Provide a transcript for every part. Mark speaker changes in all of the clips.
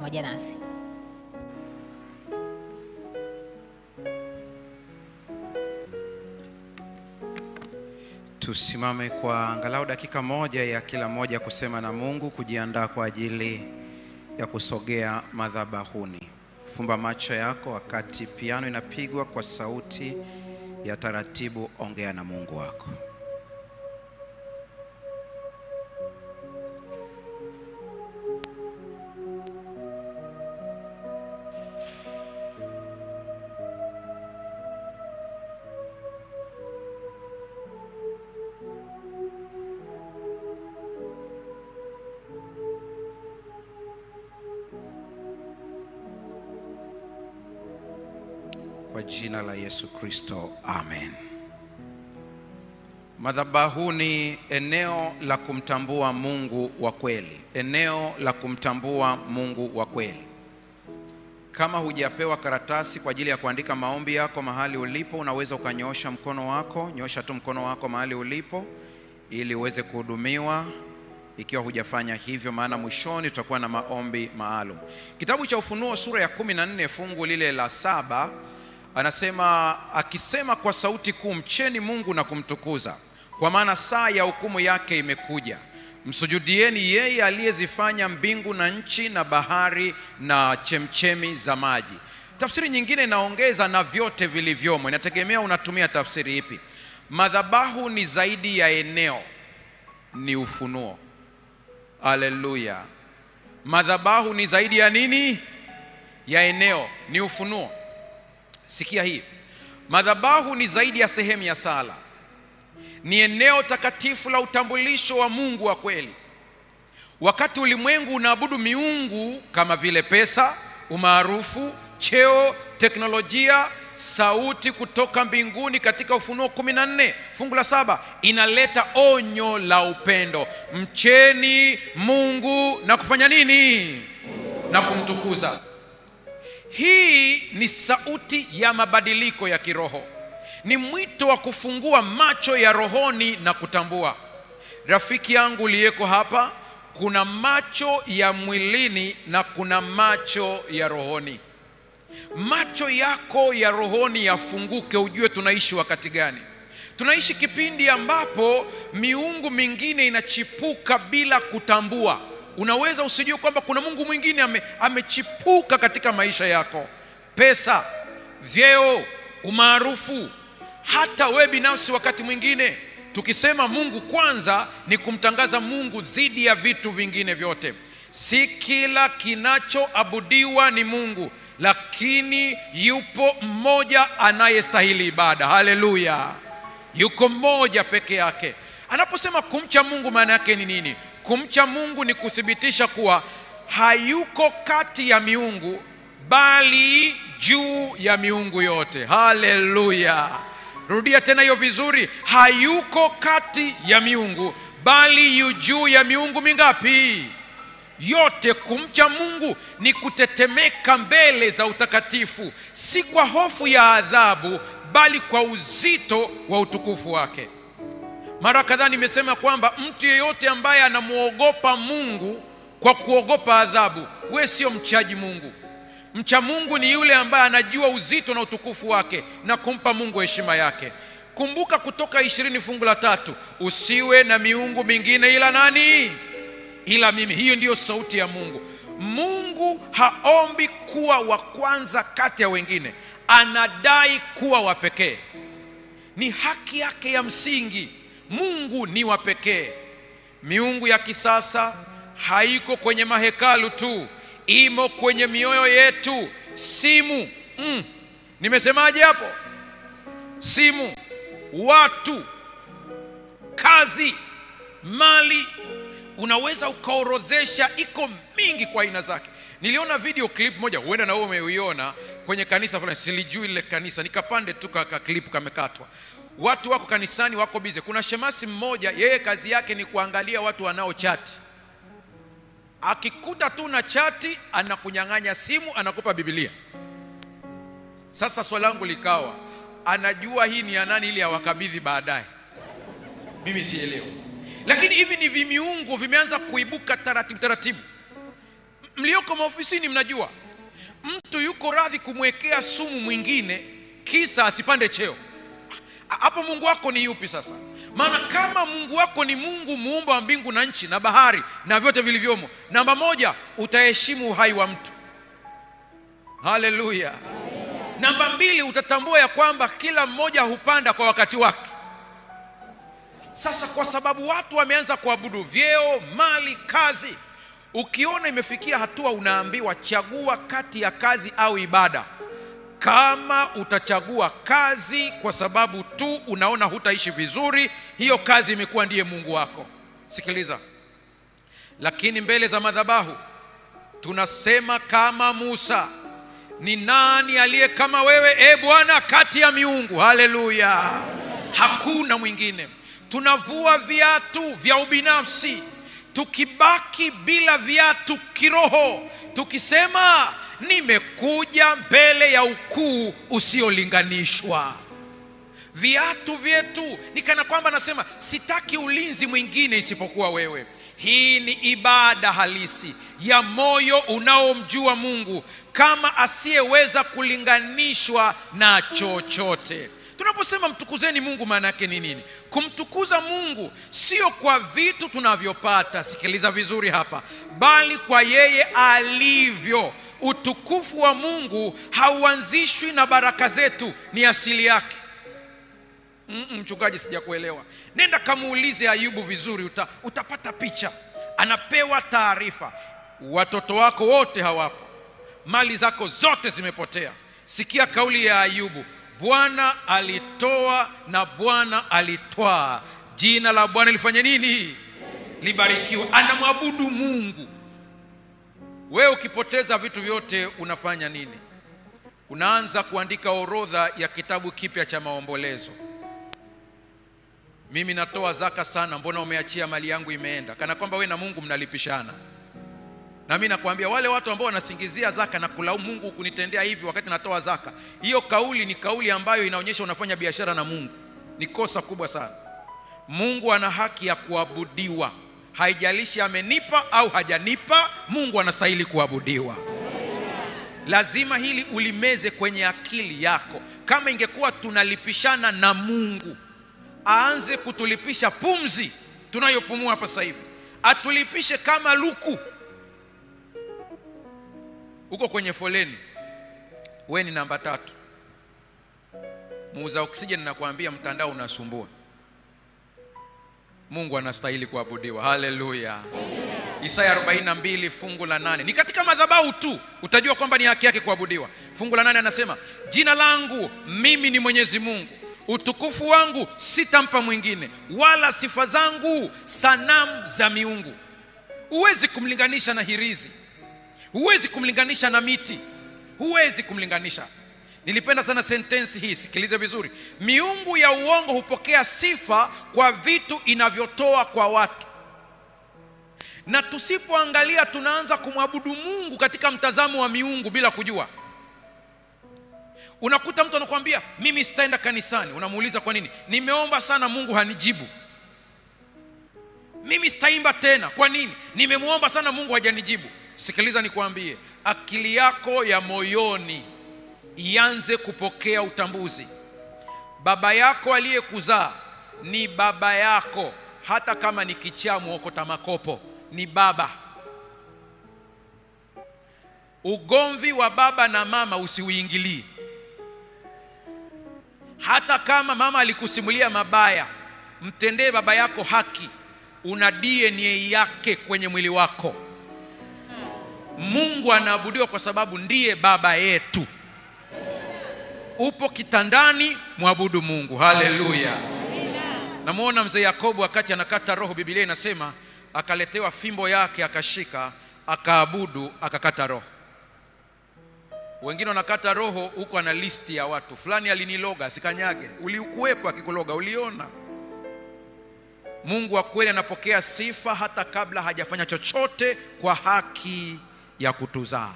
Speaker 1: pamoja nasi.
Speaker 2: Tusimame kwa angalau dakika moja ya kila moja kusema na Mungu, kujiandaa kwa ajili ya kusogea madhabahuni. Fumba macho yako wakati piano inapigwa kwa sauti ya taratibu, ongea na Mungu wako. Kwa jina la Yesu Kristo, amen. Madhabahuni, eneo la kumtambua Mungu wa kweli. Eneo la kumtambua Mungu wa kweli. Kama hujapewa karatasi kwa ajili ya kuandika maombi yako mahali ulipo, unaweza ukanyoosha mkono wako. Nyosha tu mkono wako mahali ulipo ili uweze kuhudumiwa ikiwa hujafanya hivyo, maana mwishoni tutakuwa na maombi maalum. Kitabu cha Ufunuo sura ya 14 fungu lile la 7 anasema, akisema kwa sauti kuu, mcheni Mungu na kumtukuza, kwa maana saa ya hukumu yake imekuja. Msujudieni yeye aliyezifanya mbingu na nchi na bahari na chemchemi za maji. Tafsiri nyingine inaongeza na vyote vilivyomo. Inategemea unatumia tafsiri ipi. Madhabahu ni zaidi ya eneo, ni ufunuo. Haleluya. Madhabahu ni zaidi ya nini? Ya eneo, ni ufunuo. Sikia hii. Madhabahu ni zaidi ya sehemu ya sala. Ni eneo takatifu la utambulisho wa Mungu wa kweli. Wakati ulimwengu unaabudu miungu kama vile pesa, umaarufu, cheo, teknolojia, sauti kutoka mbinguni katika Ufunuo 14 fungu la 7 inaleta onyo la upendo. Mcheni Mungu na kufanya nini? Na kumtukuza. Hii ni sauti ya mabadiliko ya kiroho. Ni mwito wa kufungua macho ya rohoni na kutambua. Rafiki yangu uliyeko hapa, kuna macho ya mwilini na kuna macho ya rohoni. Macho yako ya rohoni yafunguke, ujue tunaishi wakati gani. Tunaishi kipindi ambapo miungu mingine inachipuka bila kutambua. Unaweza usijue kwamba kuna Mungu mwingine amechipuka katika maisha yako. Pesa, vyeo, umaarufu, hata wewe binafsi. Wakati mwingine tukisema Mungu kwanza, ni kumtangaza Mungu dhidi ya vitu vingine vyote. Si kila kinachoabudiwa ni Mungu, lakini yupo mmoja anayestahili ibada. Haleluya. Yuko mmoja peke yake. Anaposema kumcha Mungu, maana yake ni nini? Kumcha Mungu ni kuthibitisha kuwa hayuko kati ya miungu, bali juu ya miungu yote. Haleluya. Rudia tena hiyo vizuri. Hayuko kati ya miungu, bali yu juu ya miungu mingapi? Yote. Kumcha Mungu ni kutetemeka mbele za utakatifu, si kwa hofu ya adhabu, bali kwa uzito wa utukufu wake. Mara kadhaa nimesema kwamba mtu yeyote ambaye anamuogopa Mungu kwa kuogopa adhabu, wewe sio mchaji Mungu. Mcha Mungu ni yule ambaye anajua uzito na utukufu wake na kumpa Mungu heshima yake. Kumbuka Kutoka 20 fungu la 3, usiwe na miungu mingine ila nani? Ila mimi. Hiyo ndiyo sauti ya Mungu. Mungu haombi kuwa wa kwanza kati ya wengine, anadai kuwa wa pekee. Ni haki yake ya msingi. Mungu ni wa pekee. Miungu ya kisasa haiko kwenye mahekalu tu, imo kwenye mioyo yetu. Simu, nimesemaje hapo? Simu, watu, kazi, mali. Unaweza ukaorodhesha, iko mingi kwa aina zake. Niliona video clip moja, huenda na wewe umeiona, kwenye kanisa fulani, silijui ile kanisa, nikapande tu ka clip kamekatwa. Watu wako kanisani wako bize. Kuna shemasi mmoja, yeye kazi yake ni kuangalia watu wanao chati. Akikuta tu na chati, anakunyang'anya simu, anakupa Biblia. Sasa swali langu likawa, anajua hii ni ya nani ili awakabidhi baadaye? Mimi sielewi. Lakini hivi ni vimiungu vimeanza kuibuka taratibu taratibu. Mlioko maofisini mnajua mtu yuko radhi kumwekea sumu mwingine kisa asipande cheo. Hapo Mungu wako ni yupi sasa? Maana kama Mungu wako ni Mungu muumba wa mbingu na nchi na bahari na vyote vilivyomo, namba moja, utaheshimu uhai wa mtu. Haleluya. Namba mbili, utatambua ya kwamba kila mmoja hupanda kwa wakati wake. Sasa kwa sababu watu wameanza kuabudu vyeo, mali, kazi, ukiona imefikia hatua unaambiwa chagua kati ya kazi au ibada, kama utachagua kazi kwa sababu tu unaona hutaishi vizuri, hiyo kazi imekuwa ndiye Mungu wako. Sikiliza, lakini mbele za madhabahu tunasema kama Musa, ni nani aliye kama wewe Bwana kati ya miungu? Haleluya, hakuna mwingine. Tunavua viatu vya ubinafsi, tukibaki bila viatu kiroho, tukisema nimekuja mbele ya ukuu usiolinganishwa. Viatu vyetu ni kana kwamba nasema sitaki ulinzi mwingine isipokuwa wewe. Hii ni ibada halisi ya moyo unaomjua Mungu kama asiyeweza kulinganishwa na chochote. Tunaposema mtukuzeni Mungu, maana yake ni nini? Kumtukuza Mungu sio kwa vitu tunavyopata, sikiliza vizuri hapa, bali kwa yeye alivyo. Utukufu wa Mungu hauanzishwi na baraka zetu, ni asili yake. Mchungaji, sijakuelewa. Nenda kamuulize Ayubu vizuri, utapata picha. Anapewa taarifa, watoto wako wote hawapo, mali zako zote zimepotea. Sikia kauli ya Ayubu, Bwana alitoa na Bwana alitwaa, jina la Bwana lifanye nini? Libarikiwe. Anamwabudu Mungu. Wewe ukipoteza vitu vyote unafanya nini? Unaanza kuandika orodha ya kitabu kipya cha maombolezo. Mimi natoa zaka sana, mbona umeachia mali yangu imeenda? Kana kwamba wewe na Mungu mnalipishana. Na mimi nakwambia wale watu ambao wanasingizia zaka na kulaumu Mungu kunitendea hivi wakati natoa zaka, hiyo kauli ni kauli ambayo inaonyesha unafanya biashara na Mungu. Ni kosa kubwa sana. Mungu ana haki ya kuabudiwa. Haijalishi amenipa au hajanipa, Mungu anastahili kuabudiwa. Lazima hili ulimeze kwenye akili yako. Kama ingekuwa tunalipishana na Mungu, aanze kutulipisha pumzi tunayopumua hapa sasa hivi. Atulipishe kama luku. Uko kwenye foleni, wewe ni namba 3. Muuza oksijeni nakwambia mtandao unasumbua. Mungu anastahili kuabudiwa. Haleluya. Isaya 42 fungu la 8. Ni katika madhabahu tu utajua kwamba ni haki yake kuabudiwa. Fungu la 8 anasema, jina langu mimi ni Mwenyezi Mungu, utukufu wangu sitampa mwingine, wala sifa zangu sanamu za miungu. Huwezi kumlinganisha na hirizi, huwezi kumlinganisha na miti, huwezi kumlinganisha. Nilipenda sana sentensi hii, sikiliza vizuri. Miungu ya uongo hupokea sifa kwa vitu inavyotoa kwa watu. Na tusipoangalia tunaanza kumwabudu Mungu katika mtazamo wa miungu bila kujua. Unakuta mtu anakuambia mimi sitaenda kanisani, unamuuliza kwa nini? Nimeomba sana Mungu hanijibu. Mimi sitaimba tena, kwa nini? Nimemuomba sana Mungu hajanijibu. Sikiliza nikwambie, akili yako ya moyoni ianze kupokea utambuzi. Baba yako aliyekuzaa ni baba yako, hata kama ni kichaa muokota makopo, ni baba. Ugomvi wa baba na mama usiuingilie. Hata kama mama alikusimulia mabaya, mtendee baba yako haki. Una DNA yake kwenye mwili wako. Mungu anaabudiwa kwa sababu ndiye baba yetu. Upo kitandani, mwabudu Mungu. Haleluya. Namuona mzee Yakobo wakati anakata roho, Biblia inasema akaletewa fimbo yake akashika, akaabudu, akakata roho. Wengine wanakata roho huko ana listi ya watu. Fulani aliniloga, sikanyage. Ulikuwepo akikuloga, uliona? Mungu wa kweli anapokea sifa hata kabla hajafanya chochote kwa haki ya kutuzaa.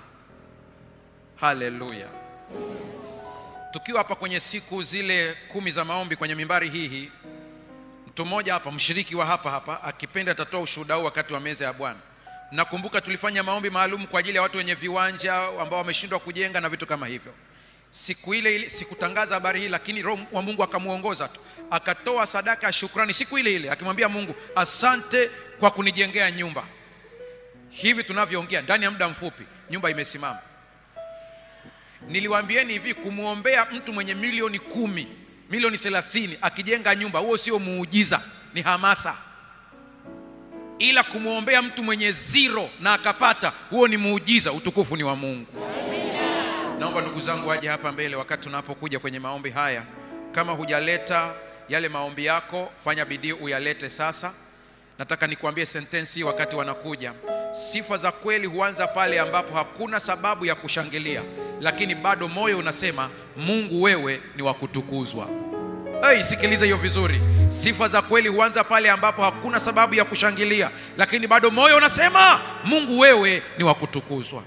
Speaker 2: Haleluya. Tukiwa hapa kwenye siku zile 10 za maombi kwenye mimbari hii, mtu mmoja hapa, mshiriki wa hapa akipenda atatoa ushuhuda wakati wa meza ya Bwana. Nakumbuka tulifanya maombi maalum kwa ajili ya watu wenye viwanja ambao wameshindwa kujenga na vitu kama hivyo. Siku ile sikutangaza habari hii, lakini Roho wa Mungu akamuongoza tu, akatoa sadaka ya shukrani siku ile akimwambia Mungu, asante kwa kunijengea nyumba. Hivi tunavyoongea, ndani ya muda mfupi nyumba imesimama. Niliwaambieni hivi, kumuombea mtu mwenye milioni 10, milioni 30 akijenga nyumba, huo sio muujiza, ni hamasa. Ila kumuombea mtu mwenye 0 na akapata, huo ni muujiza. Utukufu ni wa Mungu. Naomba ndugu zangu waje hapa mbele wakati tunapokuja kwenye maombi haya. Kama hujaleta yale maombi yako, fanya bidii uyalete sasa. Nataka nikuambie sentensi wakati wanakuja. Sifa za kweli huanza pale ambapo hakuna sababu ya kushangilia, lakini bado moyo unasema Mungu wewe ni wa kutukuzwa. Sikiliza hiyo vizuri. Sifa za kweli huanza pale ambapo hakuna sababu ya kushangilia, lakini bado moyo unasema Mungu wewe ni wa kutukuzwa.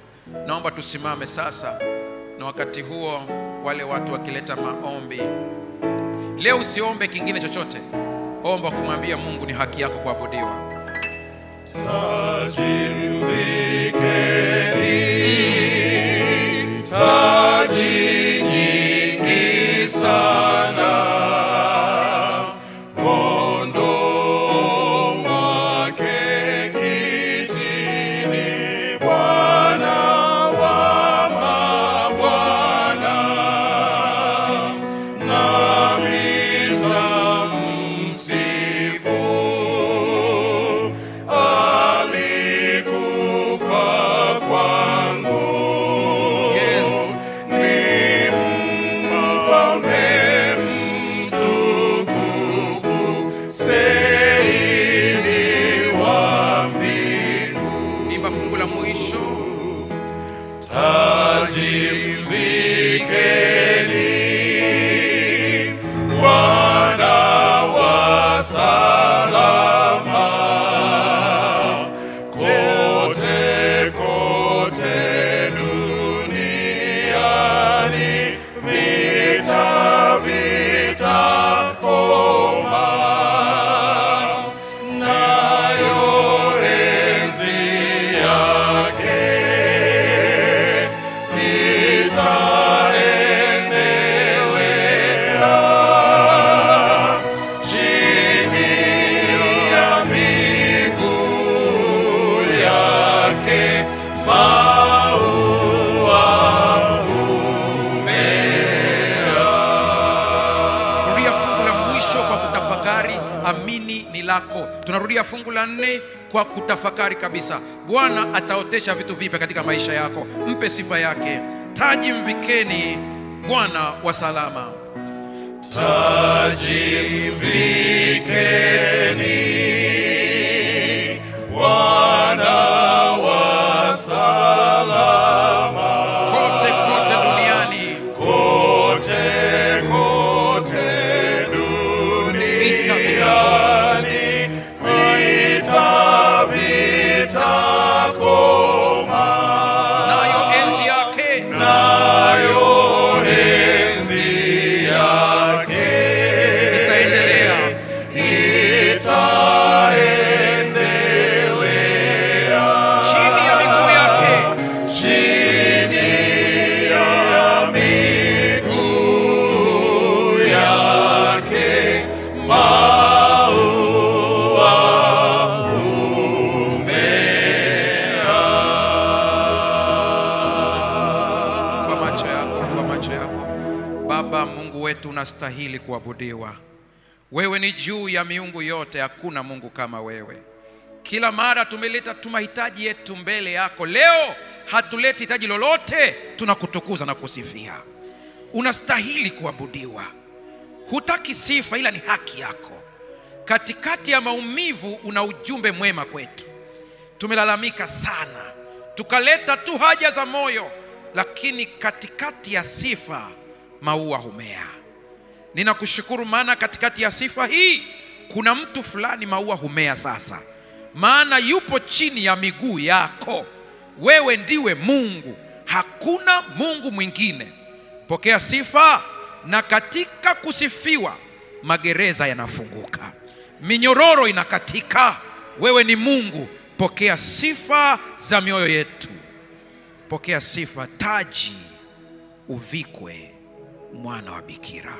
Speaker 2: Naomba tusimame sasa, na wakati huo wale watu wakileta maombi. Leo usiombe kingine chochote, omba kumwambia Mungu ni haki yako kuabudiwa.
Speaker 1: Taji nyingi sana, kondoo wake kitini, Bwana wa mabwana, nami nitamsifu. Alikufa kwangu,
Speaker 2: amini ni lako. Tunarudia fungu la 4 kwa kutafakari kabisa. Bwana ataotesha vitu vipya katika maisha yako. Mpe sifa yake. Taji mvikeni Bwana wa salama.
Speaker 1: Taji mvikeni Bwana wa salama.
Speaker 2: Kote kote duniani,
Speaker 1: kote kote duniani, vita vitakoma,
Speaker 2: nayo enzi yake,
Speaker 1: nayo enzi yake
Speaker 2: itaendelea. Chini ya miguu yake,
Speaker 1: chini ya miguu yake maua humea.
Speaker 2: Kwa macho yako, kwa macho yako. Baba Mungu wetu, unastahili kuabudiwa. Wewe ni juu ya miungu yote, hakuna Mungu kama wewe. Kila mara tumeleta mahitaji yetu mbele yako. Leo hatuleti hitaji lolote, tunakutukuza na kusifia. Unastahili kuabudiwa. Hutaki sifa, ila ni haki yako. Katikati ya maumivu una ujumbe mwema kwetu. Tumelalamika sana, tukaleta tu haja za moyo, lakini katikati ya sifa maua humea. Ninakushukuru maana katikati ya sifa hii kuna mtu fulani maua humea sasa, maana yupo chini ya miguu yako. Wewe ndiwe Mungu, hakuna Mungu mwingine. Pokea sifa, na katika kusifiwa magereza yanafunguka, minyororo inakatika. Wewe ni Mungu, pokea sifa za mioyo yetu, pokea sifa. Taji uvikwe mwana wa bikira.